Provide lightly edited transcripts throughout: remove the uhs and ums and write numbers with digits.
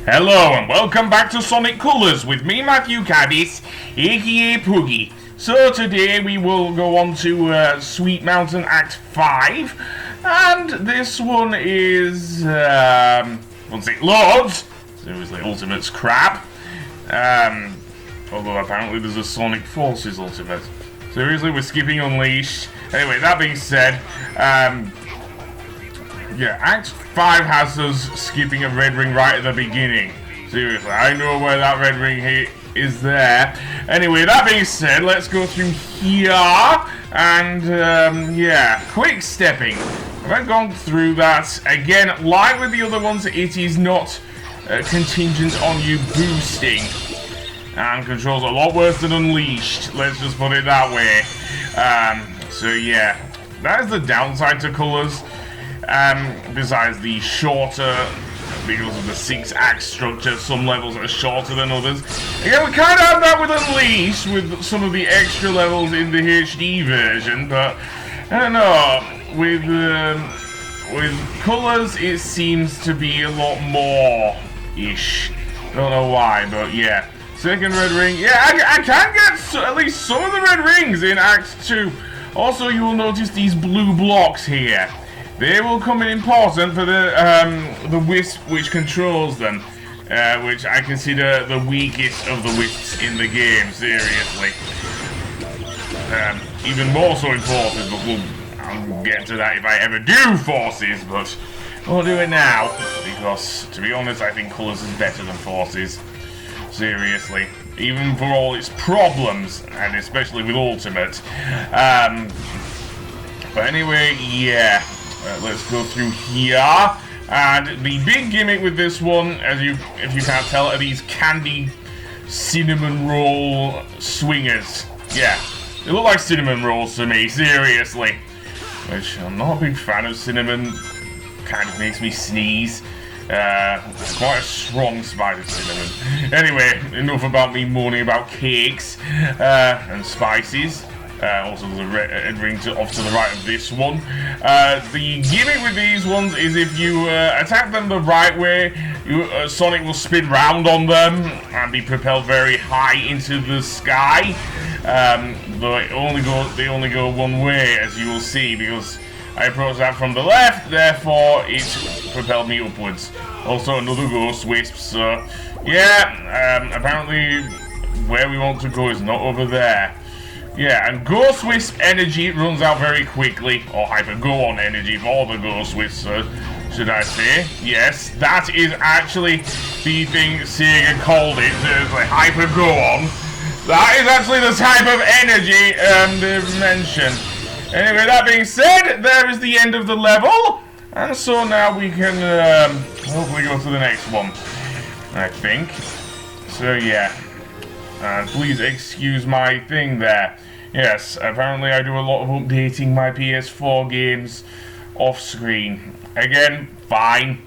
Hello and welcome back to Sonic Colors with me, Matthew Cabis, aka Poogie. So today we will go on to Sweet Mountain Act 5, and this one is, once it loads, seriously, Ultimate's crap, although apparently there's a Sonic Forces Ultimate. Seriously, we're skipping Unleashed. Anyway, that being said, yeah, Act 5 has us skipping a red ring right at the beginning. Seriously, I know where that red ring is there. Anyway, that being said, let's go through here. And, yeah, quick stepping. I've gone through that. Again, like with the other ones, it is not contingent on you boosting. And controls a lot worse than Unleashed. Let's just put it that way. So, yeah, that is the downside to Colors. Besides the shorter, because of the 6-act structure, some levels are shorter than others. Again, we kind of have that with Unleashed, with some of the extra levels in the HD version, but I don't know, with Colors it seems to be a lot more-ish. Don't know why, but yeah. Second red ring, yeah, I can get at least some of the red rings in Act 2. Also, you will notice these blue blocks here. They will come in important for the Wisp which controls them, which I consider the weakest of the Wisps in the game, seriously. Even more so in Forces, but I'll get to that if I ever do Forces, but we'll do it now, because, to be honest, I think Colors is better than Forces. Seriously. Even for all its problems, and especially with Ultimate. But anyway, yeah. Let's go through here, and the big gimmick with this one, if you can't tell, are these candy cinnamon roll swingers. Yeah, they look like cinnamon rolls to me, seriously. Which I'm not a big fan of cinnamon. Kind of makes me sneeze. Quite a strong spider cinnamon. Anyway, enough about me moaning about cakes and spices. Also, there's a red ring off to the right of this one. The gimmick with these ones is if you attack them the right way, Sonic will spin round on them and be propelled very high into the sky. But they only go one way, as you will see, because I approached that from the left, therefore it propelled me upwards. Also, another Ghost Wisp, so yeah, apparently where we want to go is not over there. Yeah, and Ghost Wisp energy runs out very quickly, or Hyper Go On energy for the Ghost Wisp, should I say. Yes, that is actually the thing Sega called it, like Hyper Go On. That is actually the type of energy they've mentioned. Anyway, that being said, there is the end of the level, and so now we can hopefully go to the next one, I think. So yeah. Please excuse my thing there. Yes, apparently I do a lot of updating my PS4 games off screen. Again, fine.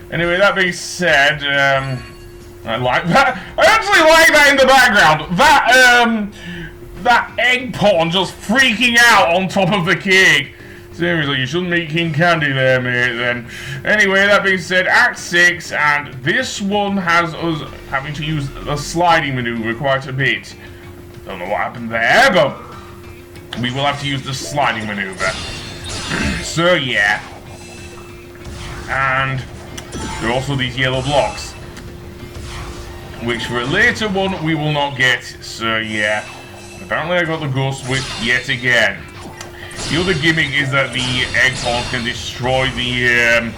Anyway, that being said, I like that. I actually like that in the background. That egg pawn just freaking out on top of the cake. Seriously, you shouldn't meet King Candy there, mate, then. Anyway, that being said, Act 6, and this one has us having to use the sliding maneuver quite a bit. Don't know what happened there, but we will have to use the sliding maneuver. So, yeah. And there are also these yellow blocks, which for a later one we will not get. So, yeah. Apparently I got the Ghost Wisp yet again. The other gimmick is that the egg pawns can destroy the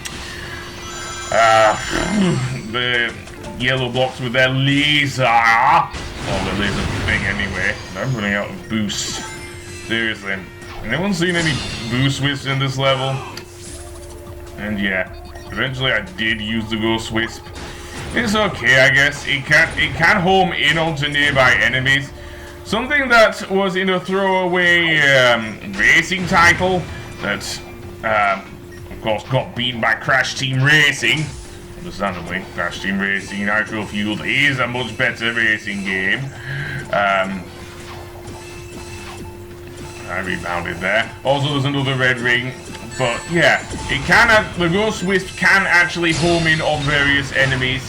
yellow blocks with their laser. Or the laser thing anyway. I'm running out of boost. Seriously. Anyone seen any boost Wisps in this level? And yeah. Eventually I did use the Ghost Wisp. It's okay, I guess. It can home in onto nearby enemies. Something that was in a throwaway racing title that, of course, got beaten by Crash Team Racing. Understandably, Crash Team Racing Nitro Fueled is a much better racing game. I rebounded there. Also, there's another red ring. But yeah, the Ghost Wisp can actually home in on various enemies.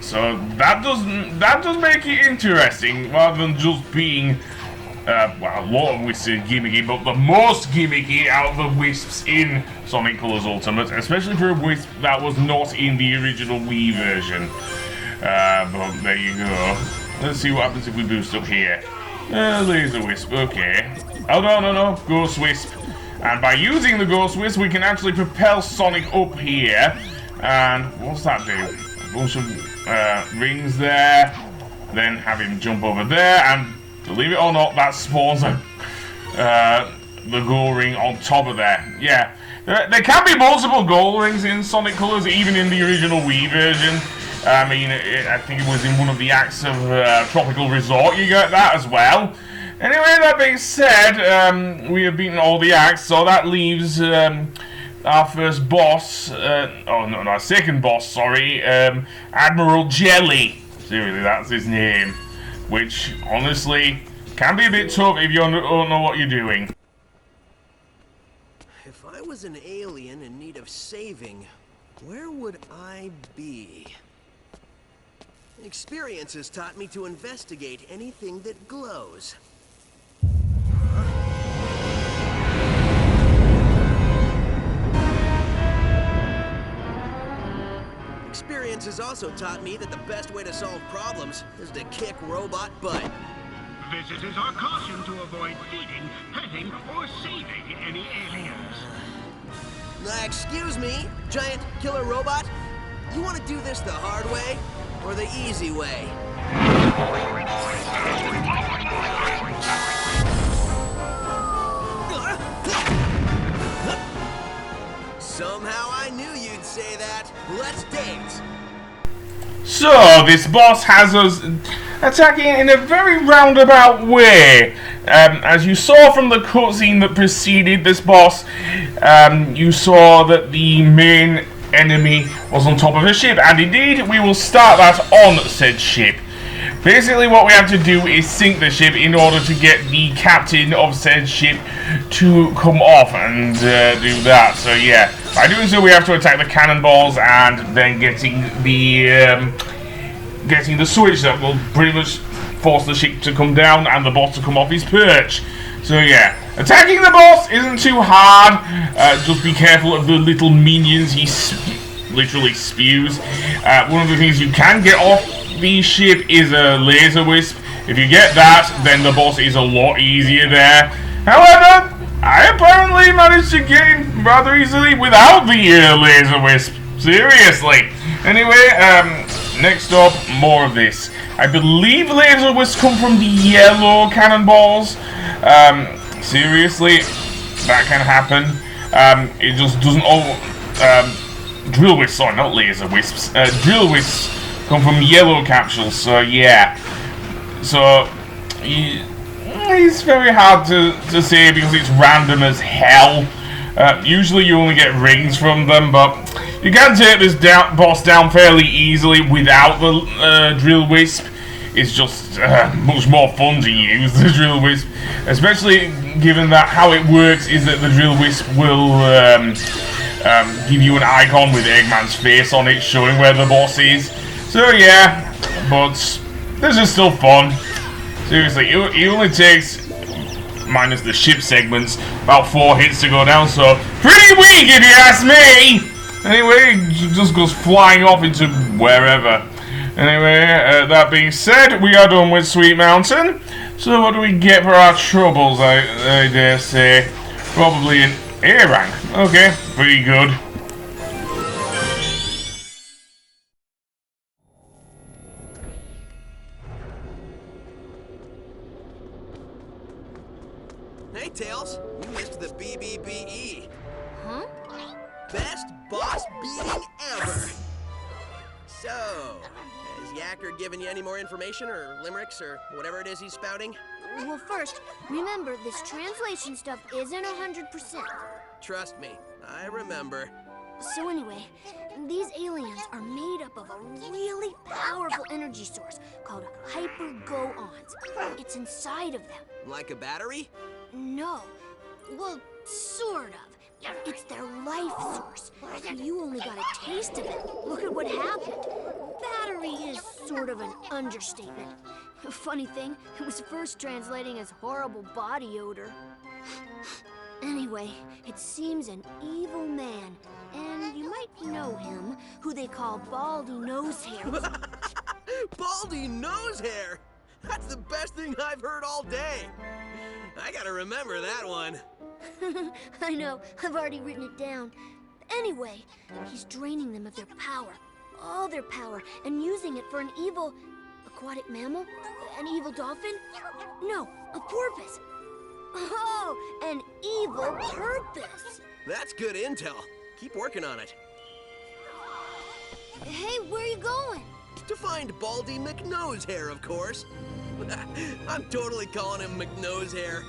So that does make it interesting, rather than just being well, a lot of wisps are gimmicky, but the most gimmicky out of the wisps in Sonic Colors Ultimate, especially for a wisp that was not in the original Wii version. But there you go. Let's see what happens if we boost up here. Laser Wisp, okay. Oh, no, Ghost Wisp. And by using the Ghost Wisp, we can actually propel Sonic up here. And what's that do? A bunch of rings there. Then have him jump over there, and believe it or not, that spawns the gold ring on top of there. Yeah, there can be multiple gold rings in Sonic Colors, even in the original Wii version. I mean, I think it was in one of the acts of Tropical Resort, you get that as well. Anyway, that being said, we have beaten all the acts, so that leaves our first boss, our second boss, sorry, Admiral Jelly. Seriously, that's his name. Which, honestly, can be a bit tough if you don't know what you're doing. If I was an alien in need of saving, where would I be? Experience has taught me to investigate anything that glows. Experience has also taught me that the best way to solve problems is to kick robot butt. Visitors are cautioned to avoid feeding, petting, or saving any aliens. Excuse me, giant killer robot? You want to do this the hard way or the easy way? Somehow I knew you'd say that. Let's dance. So, this boss has us attacking in a very roundabout way. As you saw from the cutscene that preceded this boss, you saw that the main enemy was on top of a ship, and indeed, we will start that on said ship. Basically, what we have to do is sink the ship in order to get the captain of said ship to come off and do that. So yeah, by doing so, we have to attack the cannonballs and then getting the switch that will pretty much force the ship to come down and the boss to come off his perch. So yeah, attacking the boss isn't too hard. Just be careful of the little minions he literally spews. One of the things you can get off the ship is a laser wisp. If you get that, then the boss is a lot easier there. However, I apparently managed to get him rather easily without the laser wisp. Seriously. Anyway, next up, more of this. I believe laser wisps come from the yellow cannonballs. Seriously, that can happen. It just doesn't all... drill wisps, sorry, not laser wisps. Drill wisps come from yellow capsules, so yeah. So, it's very hard to say because it's random as hell. Usually you only get rings from them, but you can take this boss down fairly easily without the drill wisp. It's just much more fun to use the drill wisp, especially given that how it works is that the drill wisp will give you an icon with Eggman's face on it showing where the boss is. So yeah, but this is still fun. Seriously, it only takes, minus the ship segments, about 4 hits to go down, so pretty weak if you ask me! Anyway, it just goes flying off into wherever. Anyway, that being said, we are done with Sweet Mountain. So what do we get for our troubles, I dare say? Probably an A rank. Okay, pretty good. Hey, Tails, you missed the BBBE. Huh? Best boss beating ever. So, has Yacker given you any more information or limericks or whatever it is he's spouting? Well, first, remember, this translation stuff isn't 100%. Trust me, I remember. So anyway, these aliens are made up of a really powerful energy source called hyper-go-ons. It's inside of them. Like a battery? No. Well, sort of. It's their life source. You only got a taste of it. Look at what happened. Battery is sort of an understatement. Funny thing, it was first translating as horrible body odor. Anyway, it seems an evil man, and you might know him, who they call Baldy Nosehair. Baldy Nosehair! That's the best thing I've heard all day. I gotta remember that one. I know, I've already written it down. Anyway, he's draining them of their power, all their power, and using it for an evil aquatic mammal? An evil dolphin? No, a porpoise. Oh, an evil purpose. That's good intel. Keep working on it. Hey, where are you going? To find Baldy McNosehair, of course. I'm totally calling him McNosehair.